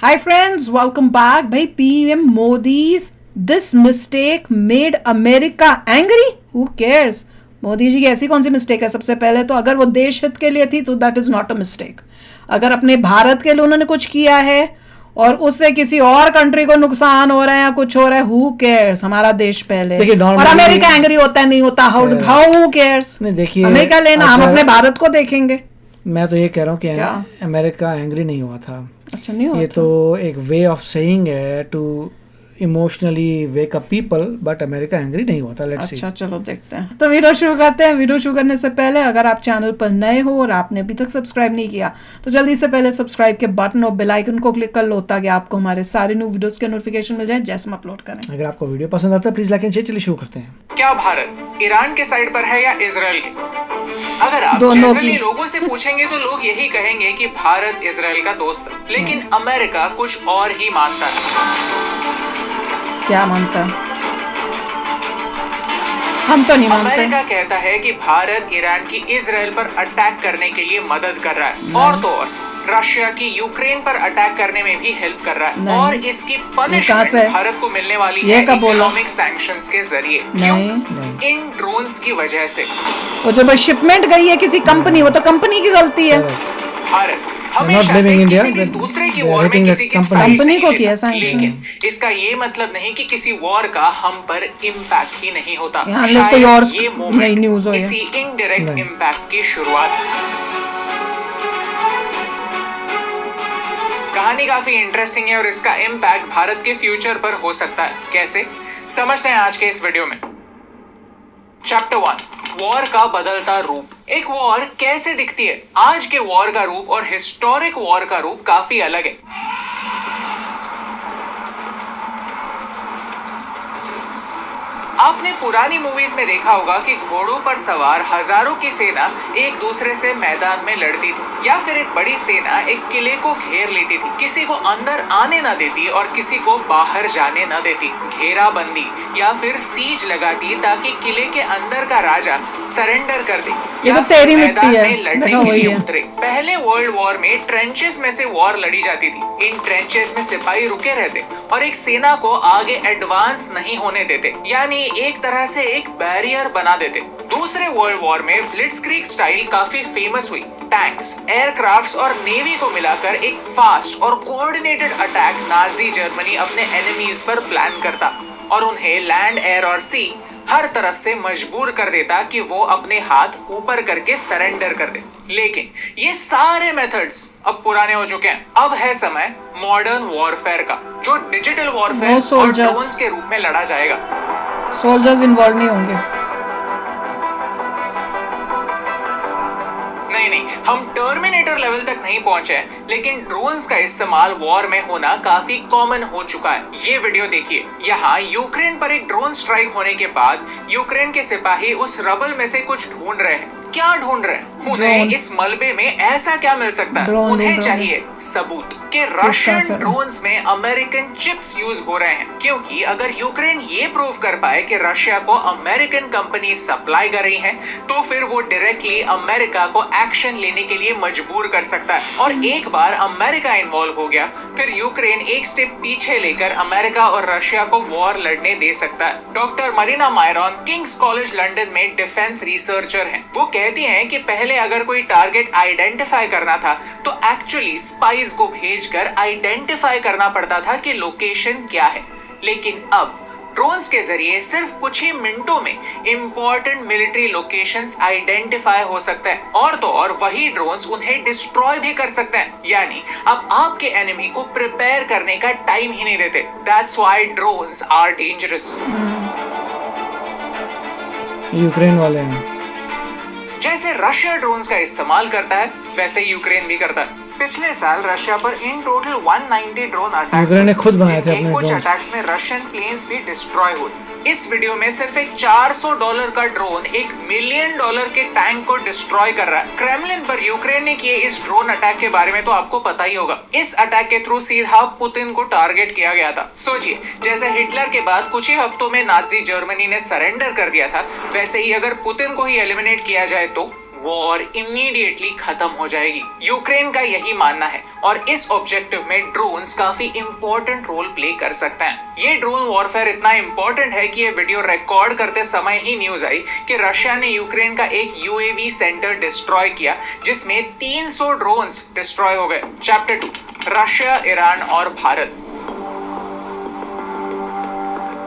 Hi friends, welcome back. भाई PM Modi's this mistake made America angry? Who cares? Modi ji की ऐसी कौन सी mistake है? सबसे पहले तो अगर वो देश हित के लिए थी तो that is not a mistake. अगर अपने भारत के लिए उन्होंने कुछ किया है और उससे किसी और कंट्री को नुकसान हो रहा है या कुछ हो रहा है, हु केयर्स? हमारा देश पहले. और अमेरिका एंग्री होता है नहीं होता, हाउ केयर्स? देखिए, अमेरिका लेना, हम अपने भारत को देखेंगे. मैं तो ये कह रहा हूँ कि अमेरिका एंग्री नहीं हुआ था. अच्छा, नहीं हुआ ये था. तो एक वे ऑफ सेइंग है to emotionally wake up people, but America angry नहीं हुआ था. Let's see. अच्छा, चलो देखते हैं. तो वीडियो शुरू करते हैं. वीडियो शुरू करने से पहले अगर आप चैनल पर नए हो और आपने अभी तक सब्सक्राइब नहीं किया तो जल्दी से पहले सब्सक्राइब के बटन और बेल आइकन को क्लिक कर लो ताकि आपको हमारे सारे न्यू वीडियोस के नोटिफिकेशन मिल जाए जैसे हम अपलोड करें. अगर आपको वीडियो पसंद आता है प्लीज लाइक एंड शेयर. चलिए शुरू करते हैं. क्या भारत ईरान के साइड पर है या इजराइल के? अगर आप दोनों जनरली की. लोगों से पूछेंगे तो लोग यही कहेंगे कि भारत इजराइल का दोस्त है, लेकिन अमेरिका कुछ और ही मानता है. क्या मानता है? हम तो नहीं मानते. अमेरिका कहता है कि भारत ईरान की इजराइल पर अटैक करने के लिए मदद कर रहा है, और तो और रशिया की यूक्रेन पर अटैक करने में भी हेल्प कर रहा है, और इसकी पनिशमेंट भारत को मिलने वाली है इकोनॉमिक सैंक्शंस के जरिए. क्यों? इन ड्रोन्स की वजह से. वो जो शिपमेंट गई है किसी कंपनी, वो तो कंपनी की गलती है. भारत हमेशा से किसी भी दूसरे की वॉर में किसी की कंपनी को किया सैंक्शन. लेकिन इसका ये मतलब नहीं कि किसी वॉर का हम पर इम्पैक्ट ही नहीं होता. कोई और ये नई न्यूज़ हो इसी इनडायरेक्ट इम्पैक्ट की शुरुआत. कहानी काफी इंटरेस्टिंग है और इसका इम्पैक्ट भारत के फ्यूचर पर हो सकता है. कैसे? समझते हैं आज के इस वीडियो में. चैप्टर 1, वॉर का बदलता रूप. एक वॉर कैसे दिखती है? आज के वॉर का रूप और हिस्टोरिक वॉर का रूप काफी अलग है. आपने पुरानी मूवीज में देखा होगा कि घोड़ों पर सवार हजारों की सेना एक दूसरे से मैदान में लड़ती थी, या फिर एक बड़ी सेना एक किले को घेर लेती थी, किसी को अंदर आने न देती और किसी को बाहर जाने न देती, घेराबंदी या फिर सीज लगाती ताकि किले के अंदर का राजा सरेंडर कर दे या फिर मैदान में लड़ने के लिए उतरे. पहले वर्ल्ड वॉर में ट्रेंचेस में से वॉर लड़ी जाती थी. इन ट्रेंचेस में सिपाही रुके रहते और एक सेना को आगे एडवांस नहीं होने देते, यानी एक तरह से एक बैरियर बना देते. दूसरे वर्ल्ड वॉर में ब्लिट्जक्रीग स्टाइल काफी फेमस हुई. टैंक्स, एयरक्राफ्ट्स और नेवी को मिलाकर एक फास्ट और कोऑर्डिनेटेड अटैक नाजी जर्मनी अपने एनिमीज पर प्लान करता और उन्हें लैंड, एयर और सी हर तरफ से मजबूर कर देता कि वो अपने हाथ ऊपर करके सरेंडर कर दे. लेकिन ये सारे मेथड्स अब पुराने हो चुके हैं. अब है समय मॉडर्न वॉरफेयर का, जो डिजिटल वॉरफेयर और ड्रोन्स के रूप में लड़ा जाएगा. सोल्जर्स इन्वॉल्व नहीं होंगे. नहीं, हम टर्मिनेटर लेवल तक नहीं पहुंचे, लेकिन ड्रोन्स का इस्तेमाल वॉर में होना काफी कॉमन हो चुका है. ये वीडियो देखिए. यहाँ यूक्रेन पर एक ड्रोन स्ट्राइक होने के बाद यूक्रेन के सिपाही उस रबल में से कुछ ढूंढ रहे हैं. क्या ढूंढ रहे हैं? उन्हें इस मलबे में ऐसा क्या मिल सकता है? उन्हें चाहिए सबूत कि रशियन ड्रोन्स में अमेरिकन चिप्स यूज हो रहे हैं, क्योंकि अगर यूक्रेन ये प्रूव कर पाए कि रशिया को अमेरिकन कंपनी सप्लाई कर रही हैं, तो फिर वो डायरेक्टली अमेरिका को एक्शन लेने के लिए मजबूर कर सकता है. और एक बार अमेरिका इन्वॉल्व हो गया, फिर यूक्रेन एक स्टेप पीछे लेकर अमेरिका और रशिया को वॉर लड़ने दे सकता है. Doctor Marina Myron Kings college London में डिफेंस रिसर्चर हैं. वो कहती हैं कि पहले अगर कोई टारगेट आइडेंटिफाई करना था तो एक्चुअली स्पाइस को भेजकर आइडेंटिफाई करना पड़ता था कि लोकेशन क्या है. लेकिन अब ड्रोन्स के जरिए सिर्फ कुछ ही मिनटों में इंपॉर्टेंट मिलिट्री लोकेशंस आइडेंटिफाई हो सकते हैं, और तो और वही ड्रोन्स उन्हें डिस्ट्रॉय भी कर सकते हैं. यानी अब आपके एनिमी को प्रिपेयर करने का टाइम ही नहीं देते. That's why drones are dangerous. Ukraine वाले हैं. जैसे रशिया ड्रोन्स का इस्तेमाल करता है, वैसे यूक्रेन भी करता है. पिछले साल रशिया पर in total 190 drone attacks Ukraine ने खुद बनाए थे अपने कुछ अटैक्स में रशियन प्लेन्स भी डिस्ट्रॉय हुए. इस वीडियो में सिर्फ एक $400 का ड्रोन $1 मिलियन के टैंक को डिस्ट्रॉय कर रहा है. क्रेमलिन पर यूक्रेन ने किए इस ड्रोन अटैक के बारे में तो आपको पता ही होगा. इस अटैक के थ्रू सीधा पुतिन को टारगेट किया गया था. सोचिए, जैसे हिटलर के बाद कुछ ही हफ्तों में नाजी जर्मनी ने सरेंडर कर दिया था, वैसे ही अगर पुतिन को ही एलिमिनेट किया जाए तो वॉर इमीडिएटली खत्म हो जाएगी। यूक्रेन का यही मानना है और इस ऑब्जेक्टिव में ड्रोन्स काफी इंपॉर्टेंट रोल प्ले कर सकते हैं। ये ड्रोन वॉरफेयर इतना इंपॉर्टेंट है कि ये वीडियो रिकॉर्ड करते समय ही न्यूज आई कि रशिया ने यूक्रेन का एक यूएवी सेंटर डिस्ट्रॉय किया जिसमें 300 ड्रोन्स डिस्ट्रॉय हो गए। चैप्टर 2, रशिया, ईरान और भारत।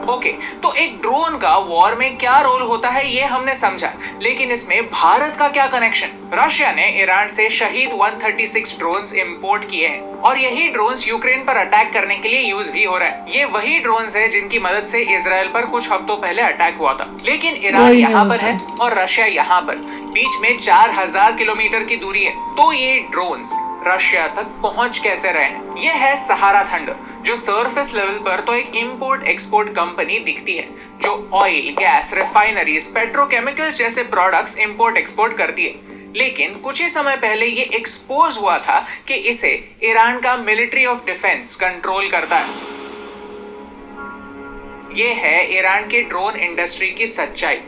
ओके, तो एक ड्रोन का वॉर में क्या रोल होता है ये हमने समझा, लेकिन इसमें भारत का क्या कनेक्शन? रशिया ने ईरान से शहीद 136 ड्रोन्स इंपोर्ट किए हैं और यही ड्रोन्स यूक्रेन पर अटैक करने के लिए यूज भी हो रहा है। ये वही ड्रोन्स है जिनकी मदद से इजराइल पर कुछ हफ्तों पहले अटैक हुआ था। लेकिन ईरान यहाँ पर है और रशिया यहाँ पर, बीच में 4000 किलोमीटर की दूरी है। तो ये ड्रोन्स रशिया तक पहुंच कैसे रहे हैं? ये है सहारा थंडर, जो सरफेस लेवल पर तो एक इंपोर्ट एक्सपोर्ट कंपनी दिखती है जो ऑयल, गैस, रिफाइनरीज, पेट्रोकेमिकल्स जैसे प्रोडक्ट्स इंपोर्ट एक्सपोर्ट करती है। लेकिन कुछ ही समय पहले ये एक्सपोज हुआ था कि इसे ईरान का मिलिट्री ऑफ डिफेंस कंट्रोल करता है। ये है ईरान की ड्रोन इंडस्ट्री की सच्चाई।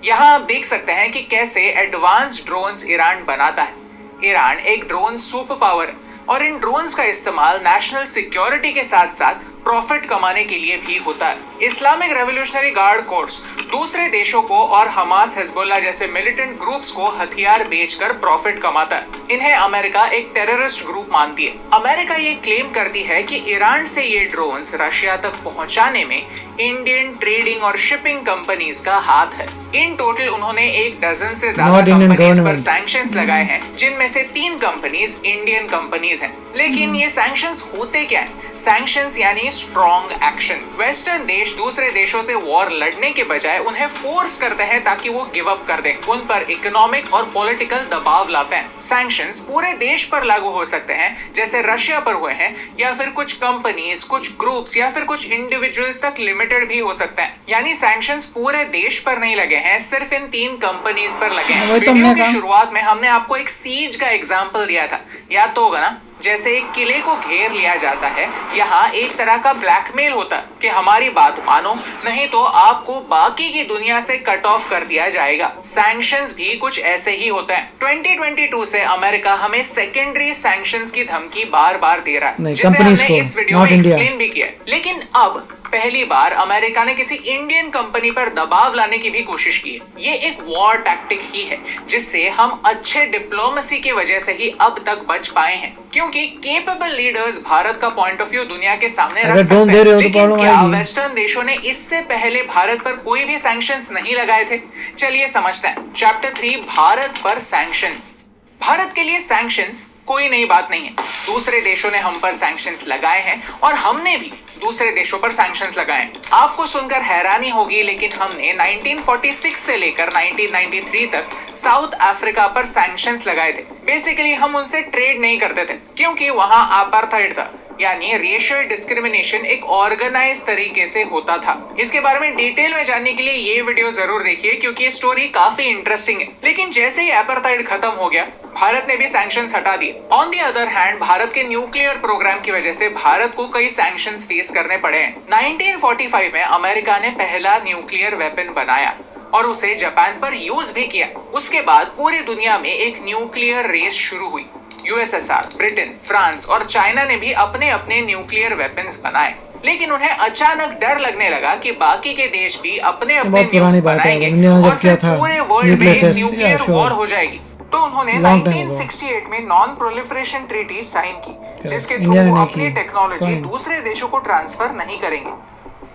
यहाँ आप देख सकते हैं कि कैसे एडवांस ड्रोन्स ईरान बनाता है। ईरान एक ड्रोन सुपर पावर है और इन ड्रोन्स का इस्तेमाल नेशनल सिक्योरिटी के साथ साथ प्रॉफिट कमाने के लिए भी होता है। इस्लामिक रेवोल्यूशनरी गार्ड कोर्स दूसरे देशों को और हमास, हिजबुल्लाह जैसे मिलिटेंट ग्रुप्स को हथियार बेचकर प्रॉफिट कमाता है। इन्हें अमेरिका एक टेररिस्ट ग्रुप मानती है। अमेरिका ये क्लेम करती है कि ईरान से ये ड्रोन्स रशिया तक पहुंचाने में इंडियन ट्रेडिंग और शिपिंग कंपनीज का हाथ है। इन टोटल उन्होंने 1 डजन से ज्यादा कंपनीज पर सैंक्शंस लगाए हैं, जिनमें से 3 कंपनीज इंडियन कंपनीज हैं। लेकिन ये सैंक्शंस होते क्या हैं? सैंक्शंस यानी स्ट्रॉन्ग एक्शन। वेस्टर्न देश दूसरे देशों से वॉर लड़ने के बजाय उन्हें फोर्स करते हैं ताकि वो गिव अप कर दें। उन पर इकोनॉमिक और पॉलिटिकल दबाव लाते हैं। सैंक्शंस पूरे देश पर लागू हो सकते हैं, जैसे रशिया पर हुए हैं, या फिर कुछ कंपनीज, कुछ ग्रुप्स या फिर कुछ इंडिविजुअल्स तक लिमिटेड भी हो सकते हैं। यानी सैंक्शंस पूरे देश पर नहीं लगे हैं, सिर्फ इन 3 कंपनीज पर लगे हैं। वीडियो की शुरुआत में हमने आपको एक सीज का एग्जांपल दिया था, याद तो होगा ना? जैसे एक किले को घेर लिया जाता है, यहाँ एक तरह का ब्लैकमेल होता है कि हमारी बात मानो, नहीं तो आपको बाकी की दुनिया से कट ऑफ कर दिया जाएगा। सैंक्शंस भी कुछ ऐसे ही होते हैं। 2022 से अमेरिका हमें सेकेंडरी सैंक्शंस की धमकी बार बार दे रहा है, जिसे हमने इस वीडियो में एक्सप्लेन भी किया। लेकिन अब पहली बार अमेरिका ने किसी इंडियन कंपनी पर दबाव लाने की भी कोशिश की है। ये एक वॉर टैक्टिक ही है, जिससे हम अच्छे डिप्लोमेसी की वजह से ही अब तक बच पाए हैं, क्योंकि केपेबल लीडर्स भारत का पॉइंट ऑफ व्यू दुनिया के सामने रख सकते हैं। लेकिन क्या वेस्टर्न देशों ने इससे पहले भारत पर कोई भी सैंक्शंस नहीं लगाए थे? चलिए समझते हैं। चैप्टर 3, भारत पर सैंक्शंस। भारत के लिए सैंक्शंस कोई नई बात नहीं है। दूसरे देशों ने हम पर सैंक्शंस लगाए हैं और हमने भी दूसरे देशों पर सैंक्शंस लगाए हैं। आपको सुनकर हैरानी होगी, लेकिन हमने 1946 से लेकर 1993 तक साउथ अफ्रीका पर सैंक्शंस लगाए थे। बेसिकली हम उनसे ट्रेड नहीं करते थे क्योंकि वहां अपार्थाइड था, यानी रेशियल डिस्क्रिमिनेशन एक ऑर्गेनाइज तरीके से होता था। इसके बारे में डिटेल में जानने के लिए ये वीडियो जरूर देखिए, क्योंकि ये स्टोरी काफी इंटरेस्टिंग है। लेकिन जैसे ही अपार्थाइड खत्म हो गया, भारत ने भी सैंक्शंस हटा दिए। On the other hand, Bharat के न्यूक्लियर प्रोग्राम की वजह से भारत को कई सैंक्शंस फेस करने पड़े हैं। 1945 में अमेरिका ने पहला न्यूक्लियर वेपन बनाया और उसे जापान पर यूज भी किया। उसके बाद पूरी दुनिया में एक न्यूक्लियर रेस शुरू हुई। यूएसएसआर, ब्रिटेन, फ्रांस और चाइना ने भी अपने अपने न्यूक्लियर वेपन्स बनाए, लेकिन उन्हें अचानक डर लगने लगा कि बाकी के देश भी अपने अपने न्यूक्लियर्स बनाएंगे और फिर पूरे वर्ल्ड में एक न्यूक्लियर वॉर हो जाएगी। तो उन्होंने 1968 में नॉन प्रोलिफरेशन ट्रीटी साइन की, जिसके थ्रू वो अपनी टेक्नोलॉजी दूसरे देशों को ट्रांसफर नहीं करेंगे।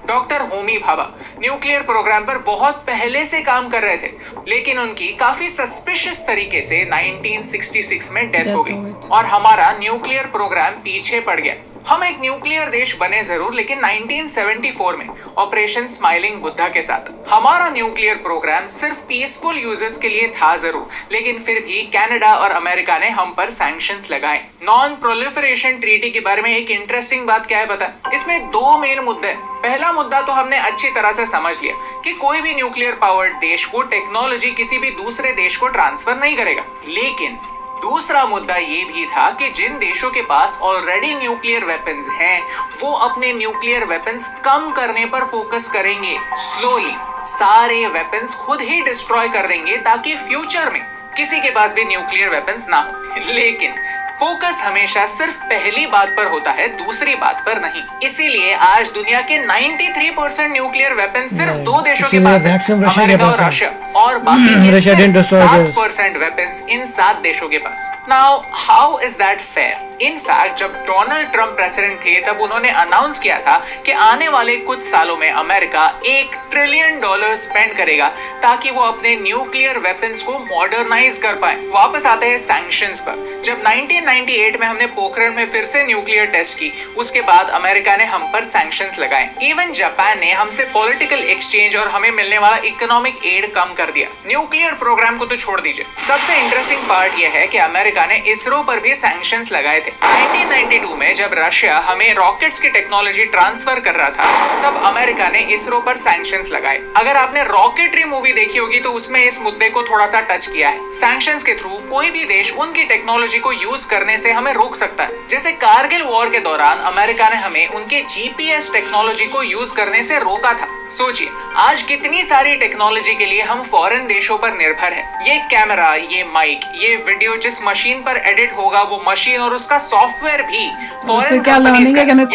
Doctor Homi Bhabha nuclear programme पर बहुत पहले से काम कर रहे थे, लेकिन उनकी काफी सस्पिशियस तरीके से 1966 में डेथ हो गई और हमारा न्यूक्लियर प्रोग्राम पीछे पड़ गया। हम एक न्यूक्लियर देश बने जरूर, लेकिन 1974 में ऑपरेशन स्माइलिंग बुद्धा के साथ हमारा न्यूक्लियर प्रोग्राम सिर्फ पीसफुल यूजर्स के लिए था जरूर, लेकिन फिर भी कनाडा और अमेरिका ने हम पर सैंक्शंस लगाए। नॉन प्रोलिफरेशन ट्रीटी के बारे में एक इंटरेस्टिंग बात क्या है पता? इसमें 2 मेन मुद्दे हैं। पहला मुद्दा तो हमने अच्छी तरह से समझ लिया कि कोई भी न्यूक्लियर पावर्ड देश को टेक्नोलॉजी किसी भी दूसरे देश को ट्रांसफर नहीं करेगा। लेकिन दूसरा मुद्दा ये भी था कि जिन देशों के पास ऑलरेडी न्यूक्लियर वेपन्स हैं, वो अपने न्यूक्लियर वेपन्स कम करने पर फोकस करेंगे। स्लोली सारे वेपन्स खुद ही डिस्ट्रॉय कर देंगे, ताकि फ्यूचर में किसी के पास भी न्यूक्लियर वेपन्स ना हो। लेकिन फोकस हमेशा सिर्फ पहली बात पर होता है, दूसरी बात पर नहीं। इसीलिए आज दुनिया के 93% न्यूक्लियर वेपन सिर्फ दो देशों के पास है, अमेरिका और रशिया, और बाकी के सिर्फ 7% वेपन्स इन 7 देशों के पास। Now how is that fair? In fact जब डोनाल्ड ट्रंप प्रेसिडेंट थे तब उन्होंने अनाउंस किया था कि आने वाले कुछ सालों में अमेरिका $1 ट्रिलियन स्पेंड करेगा ताकि वो अपने न्यूक्लियर वेपन्स को मॉडर्नाइज कर पाए। वापस आते हैं सैंक्शंस पर। जब 1998 में हमने पोखरण में फिर से न्यूक्लियर टेस्ट की, उसके बाद अमेरिका ने हम पर सैंक्शंस लगाए। इवन जापान ने हमसे पॉलिटिकल एक्सचेंज और हमें मिलने वाला इकोनॉमिक एड कम कर दिया। न्यूक्लियर प्रोग्राम को तो छोड़ दीजिए, सबसे इंटरेस्टिंग पार्ट यह है कि अमेरिका ने इसरो पर भी सैंक्शंस लगाए थे। 1992 में जब रशिया हमें रॉकेट्स की टेक्नोलॉजी ट्रांसफर कर रहा था, तब अमेरिका ने इसरो पर सैंक्शंस लगाए। अगर आपने रॉकेटरी मूवी देखी होगी तो उसमें इस मुद्दे को थोड़ा सा टच किया है। सैंक्शंस के थ्रू कोई भी देश उनकी टेक्नोलॉजी को यूज करने से हमें रोक सकता है। जैसे कारगिल वॉर के दौरान अमेरिका ने हमें उनके जीपीएस टेक्नोलॉजी को यूज करने से रोका था। सोचिए आज कितनी सारी टेक्नोलॉजी के लिए हम फॉरेन देशों पर निर्भर हैं। ये कैमरा, ये माइक, ये वीडियो जिस मशीन पर एडिट होगा वो मशीन और उसका सॉफ्टवेयर भी फॉरेन कंपनीज का। यानी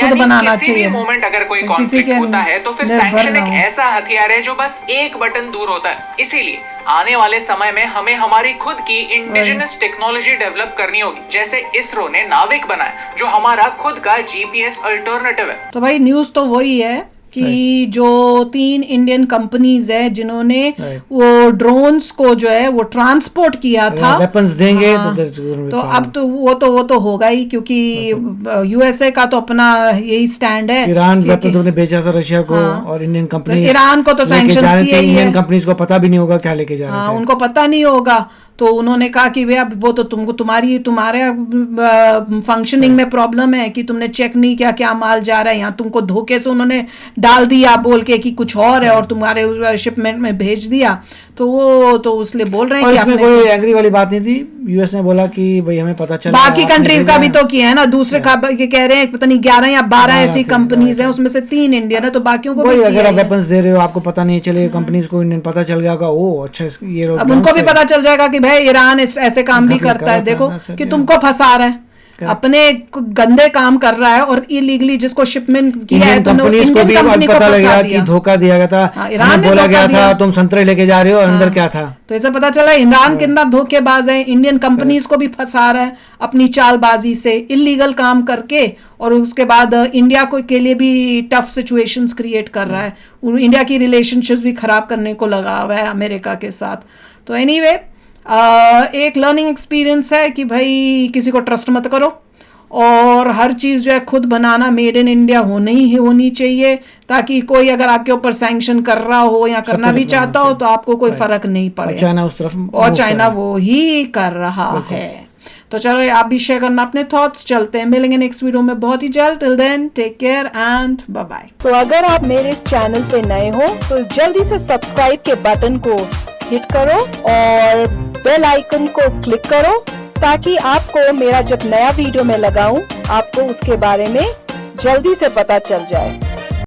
किसी भी मोमेंट अगर कोई कॉन्फ्लिक्ट होता है तो फिर सैंक्शन एक ऐसा हथियार है जो बस एक बटन दूर होता है। इसीलिए आने वाले समय में हमें हमारी खुद की इंडिजिनस टेक्नोलॉजी डेवलप करनी होगी, जैसे इसरो ने नाविक बनाया जो हमारा खुद का जीपीएस अल्टरनेटिव है। तो भाई न्यूज़ तो वही है कि जो 3 इंडियन कंपनीज है जिन्होंने वो ड्रोन्स को जो है वो ट्रांसपोर्ट किया था, वेपन्स देंगे। तो अब तो वो तो होगा ही, क्योंकि यूएसए का तो अपना यही स्टैंड है। ईरान वेपन्स ने बेचा था रशिया को, और इंडियन कंपनी ईरान को तो सैंक्शंस किए ही है। इंडियन कंपनीज को पता भी नहीं होगा क्या लेके जा रहे हैं, उनको पता नहीं होगा। तो उन्होंने कहा कि भैया वो तो तुम्हारे फंक्शनिंग में प्रॉब्लम है कि तुमने चेक नहीं किया क्या माल जा रहा है, यहाँ तुमको धोखे से उन्होंने डाल दिया बोल के कि कुछ और है और तुम्हारे शिपमेंट में भेज दिया। तो वो तो उसलिए बोल रहे हैं कि इसमें कोई एग्री वाली बात नहीं थी। यूएस ने बोला कि भाई हमें पता चला, बाकी कंट्रीज का भी तो किया है ना। दूसरे कह रहे हैं पता नहीं 11 या 12 ऐसी कंपनीज हैं, उसमें से 3 इंडियन है, तो बाकियों को भी अगर आप वेपन्स दे रहे हो आपको पता नहीं चले, कंपनीज को इंडियन पता चल गया होगा, ओ अच्छा ये अब उनको भी पता चल जाएगा कि भाई ईरान ऐसे काम भी करता है, देखो कि तुमको फंसा रहा है, अपने गंदे काम कर रहा है और इलीगली जिसको शिपमेंट किया है तो इंडियन कंपनी को पता लगा कि धोखा दिया गया था। ईरान बोला गया था तुम संतरे लेके जा रहे हो और अंदर क्या था, तो ऐसा पता चला ईरान कितना धोखेबाज है, इंडियन कंपनीज को भी फंसा रहा है अपनी चालबाजी से, इलीगल काम करके, और उसके बाद इंडिया को के लिए भी टफ सिचुएशंस क्रिएट कर रहा है। इंडिया की रिलेशनशिप्स भी खराब करने को लगा हुआ है अमेरिका के साथ। तो एनीवे एक लर्निंग एक्सपीरियंस है कि भाई किसी को ट्रस्ट मत करो, और हर चीज़ जो है खुद बनाना, मेड इन इंडिया होनी चाहिए, ताकि कोई अगर आपके ऊपर सैंक्शन कर रहा हो या करना भी चाहता हो तो आपको कोई फर्क नहीं पड़े। चाइना उस तरफ, और चाइना वो ही कर रहा है। तो चलो आप भी शेयर करना अपने थॉट्स। चलते हैं, मिलेंगे नेक्स्ट वीडियो में बहुत ही जल्द। Till then take care and bye bye. तो अगर आप मेरे इस चैनल पे नए हो तो जल्दी से सब्सक्राइब के बटन को हिट करो और बेल आइकन को क्लिक करो, ताकि आपको मेरा जब नया वीडियो मैं लगाऊं आपको उसके बारे में जल्दी से पता चल जाए।